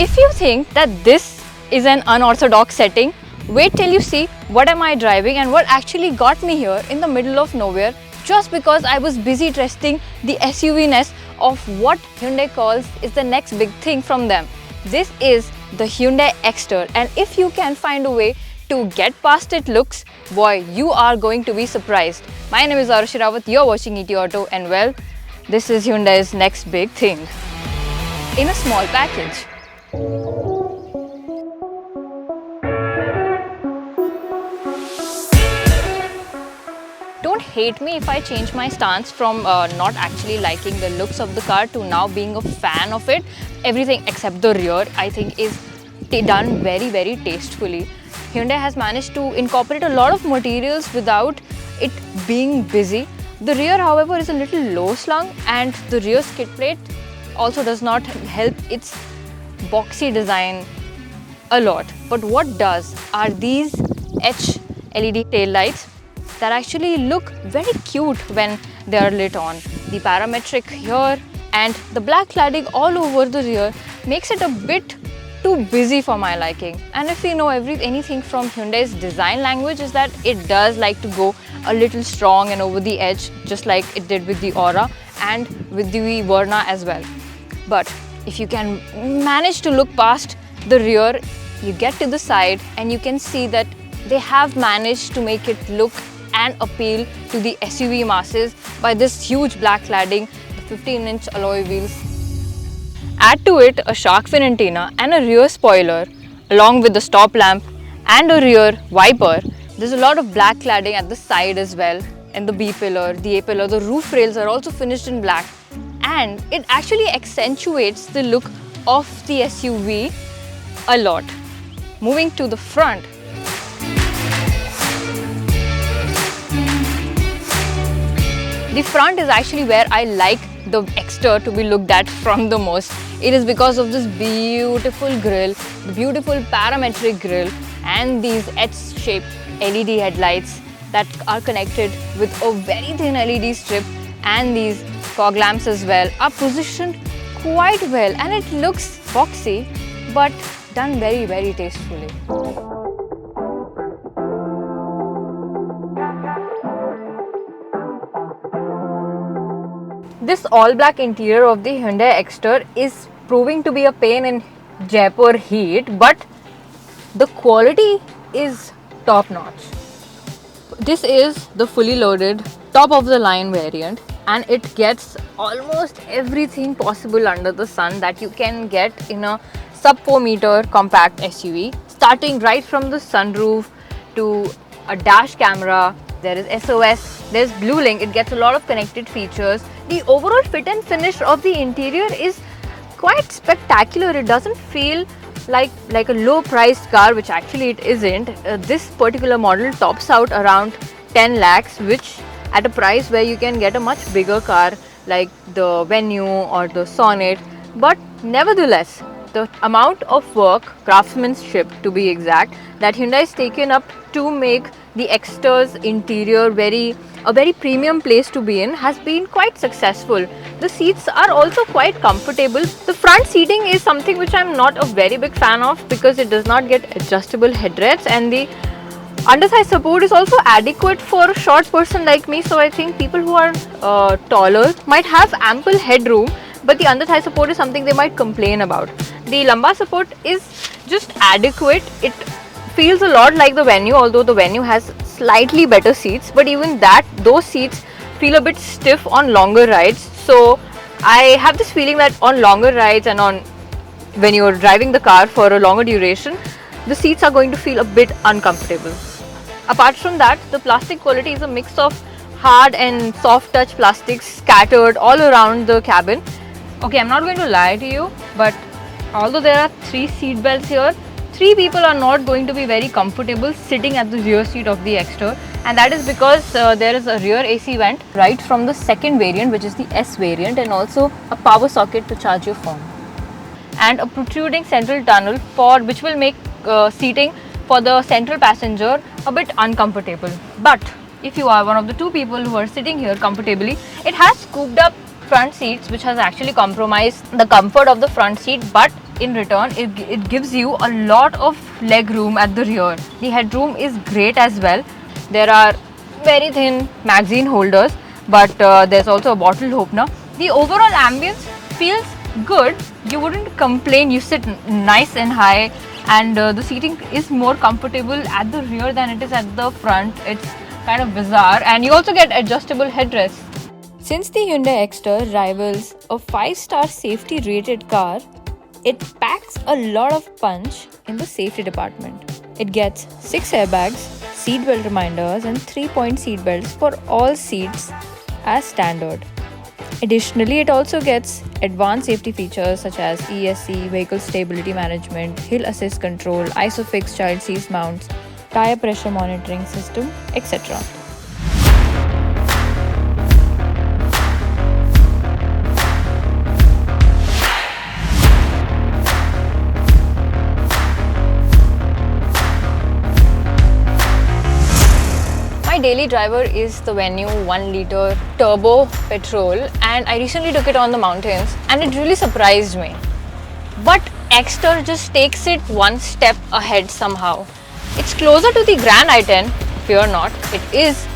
If you think that this is an unorthodox setting, wait till you see what am I driving and what actually got me here in the middle of nowhere just because I was busy testing the SUV-ness of what Hyundai calls is the next big thing from them. This is the Hyundai Exter, and if you can find a way to get past its looks, boy, you are going to be surprised. My name is Arushi Rawat, you're watching ET Auto, and well, this is Hyundai's next big thing in a small package. Don't hate me if I change my stance from not actually liking the looks of the car to now being a fan of it. Everything except the rear I think is done very tastefully. Hyundai has managed to incorporate a lot of materials without it being busy. The rear, however, is a little low slung, and the rear skid plate also does not help its boxy design a lot. But what does are these H LED tail lights that actually look very cute when they are lit on. The parametric here and the black cladding all over the rear makes it a bit too busy for my liking. And if we know anything from Hyundai's design language is that it does like to go a little strong and over the edge, just like it did with the Aura and with the Verna as well. But if you can manage to look past the rear, you get to the side and you can see that they have managed to make it look and appeal to the SUV masses by this huge black cladding, the 15-inch alloy wheels. Add to it a shark fin antenna and a rear spoiler along with the stop lamp and a rear wiper. There's a lot of black cladding at the side as well, and the B pillar, the A pillar, the roof rails are also finished in black, and it actually accentuates the look of the SUV a lot. Moving to the front, the front is actually where I like the Exter to be looked at from the most. It is because of this beautiful grille, the beautiful parametric grille, and these H-shaped LED headlights that are connected with a very thin LED strip, and these fog lamps as well are positioned quite well, and it looks boxy but done very tastefully. This all-black interior of the Hyundai Exter is proving to be a pain in Jaipur heat, but the quality is top-notch. This is the fully loaded top-of-the-line variant, and it gets almost everything possible under the sun that you can get in a sub-4 meter compact SUV, starting right from the sunroof to a dash camera. There is SOS, there's Blue Link, it gets a lot of connected features. The overall fit and finish of the interior is quite spectacular. It doesn't feel like a low priced car, which actually it isn't. This particular model tops out around 10 lakhs, which at a price where you can get a much bigger car like the Venue or the Sonnet. But nevertheless, the amount of work, craftsmanship to be exact, that Hyundai has taken up to make the Exter's interior a very premium place to be in has been quite successful. The seats are also quite comfortable. The front seating is something which I'm not a very big fan of because it does not get adjustable headrests, and the underthigh support is also adequate for a short person like me. So I think people who are taller might have ample headroom, but the underthigh support is something they might complain about. The lumbar support is just adequate. It feels a lot like the Venue, although the Venue has slightly better seats, but even those seats feel a bit stiff on longer rides. So I have this feeling that on longer rides and when you're driving the car for a longer duration, the seats are going to feel a bit uncomfortable. Apart from that, the plastic quality is a mix of hard and soft touch plastics scattered all around the cabin. Okay, I'm not going to lie to you, but although there are 3 seat belts here, 3 people are not going to be very comfortable sitting at the rear seat of the Exter, and that is because there is a rear AC vent right from the second variant, which is the S variant, and also a power socket to charge your phone, and a protruding central tunnel which will make seating for the central passenger a bit uncomfortable. But if you are one of the 2 people who are sitting here comfortably, it has scooped up front seats, which has actually compromised the comfort of the front seat, but in return, it gives you a lot of leg room at the rear. The headroom is great as well. There are very thin magazine holders, but there's also a bottle opener. The overall ambience feels good. You wouldn't complain. You sit nice and high, and the seating is more comfortable at the rear than it is at the front. It's kind of bizarre, and you also get adjustable headrests. Since the Hyundai Exter rivals a 5-star safety rated car, it packs a lot of punch in the safety department. It gets 6 airbags, seatbelt reminders and 3-point seat belts for all seats as standard. Additionally, it also gets advanced safety features such as ESC, vehicle stability management, hill assist control, ISOFIX child seat mounts, tire pressure monitoring system, etc. My daily driver is the Venue 1-liter turbo petrol, and I recently took it on the mountains and it really surprised me. But Exter just takes it one step ahead somehow. It's closer to the Grand i10, fear not. It is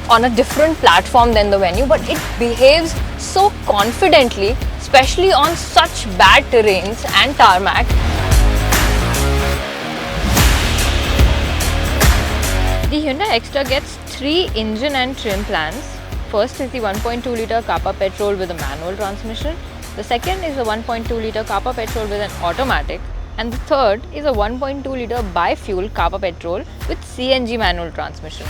on a different platform than the Venue, but it behaves so confidently, especially on such bad terrains and tarmac. The Hyundai Exter gets 3 engine and trim plans. First is the 1.2-liter Kappa petrol with a manual transmission. The second is a 1.2-liter Kappa petrol with an automatic. And the third is a 1.2-liter bi-fuel Kappa petrol with CNG manual transmission.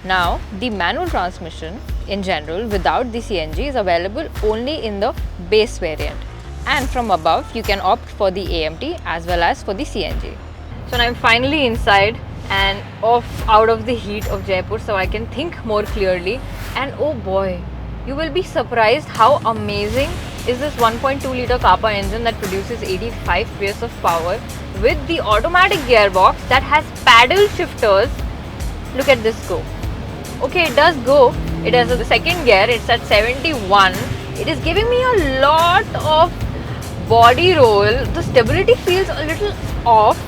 Now, the manual transmission in general without the CNG is available only in the base variant. And from above, you can opt for the AMT as well as for the CNG. So now I'm finally inside and out of the heat of Jaipur, so I can think more clearly. And oh boy, you will be surprised how amazing is this 1.2-liter Kappa engine that produces 85 PS of power with the automatic gearbox that has paddle shifters. Look at this go. Okay, it does go. It has a second gear. It's at 71. It is giving me a lot of body roll. The stability feels a little off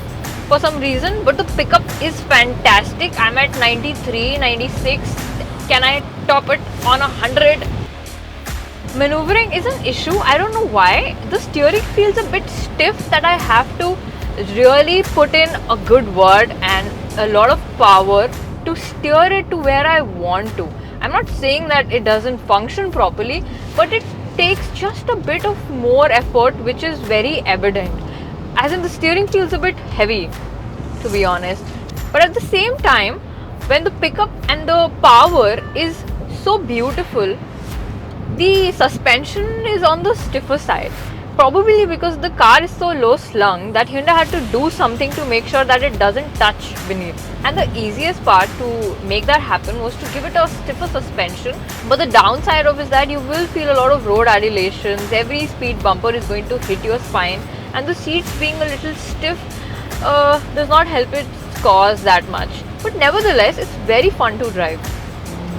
for some reason, but the pickup is fantastic. I'm at 93, 96. Can I top it on 100? Maneuvering is an issue. I don't know why. The steering feels a bit stiff that I have to really put in a good word and a lot of power to steer it to where I want to. I'm not saying that it doesn't function properly, but it takes just a bit of more effort, which is very evident. As in, the steering feels a bit heavy, to be honest. But at the same time, when the pickup and the power is so beautiful, the suspension is on the stiffer side. Probably because the car is so low slung that Hyundai had to do something to make sure that it doesn't touch beneath. And the easiest part to make that happen was to give it a stiffer suspension. But the downside of it is that you will feel a lot of road adulations. Every speed bumper is going to hit your spine. And the seats being a little stiff does not help its cause that much. But nevertheless, it's very fun to drive.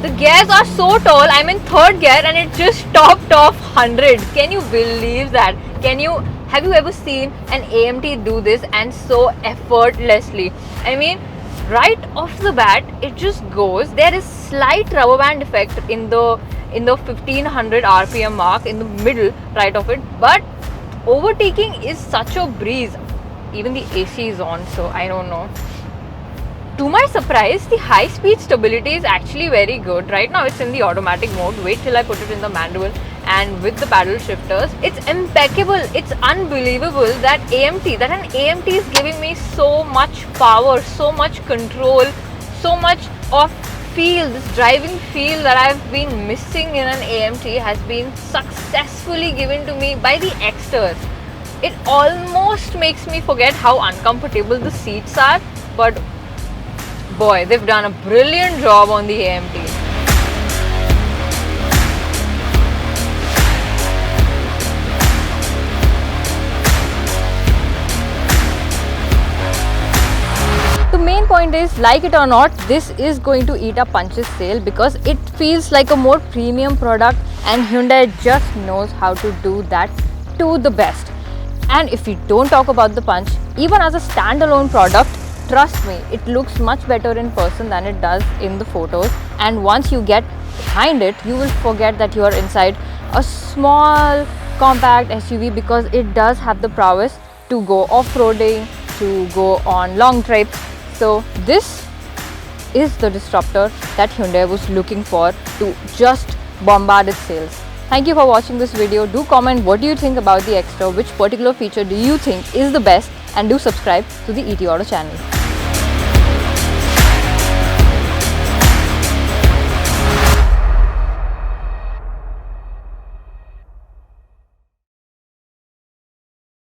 The gears are so tall. I'm in 3rd gear and it just topped off 100. Can you believe that? Have you ever seen an AMT do this and so effortlessly? I mean, right off the bat, it just goes. There is slight rubber band effect in the 1500 RPM mark in the middle right of it, but overtaking is such a breeze. Even the AC is on, so I don't know. To my surprise, the high speed stability is actually very good. Right now it's in the automatic mode. Wait till I put it in the manual, and with the paddle shifters, it's impeccable. It's unbelievable that an AMT is giving me so much power, so much control, so much of feel. This driving feel that I've been missing in an AMT has been successfully given to me by the Exter. It almost makes me forget how uncomfortable the seats are, but boy, they've done a brilliant job on the AMT. The main point is, like it or not, this is going to eat up Punch's sale because it feels like a more premium product, and Hyundai just knows how to do that to the best. And if we don't talk about the Punch, even as a standalone product, trust me, it looks much better in person than it does in the photos. And once you get behind it, you will forget that you are inside a small compact SUV, because it does have the prowess to go off-roading, to go on long trips. So this is the disruptor that Hyundai was looking for to just bombard its sales. Thank you for watching this video. Do comment what do you think about the Exter, which particular feature do you think is the best, and do subscribe to the ET Auto channel.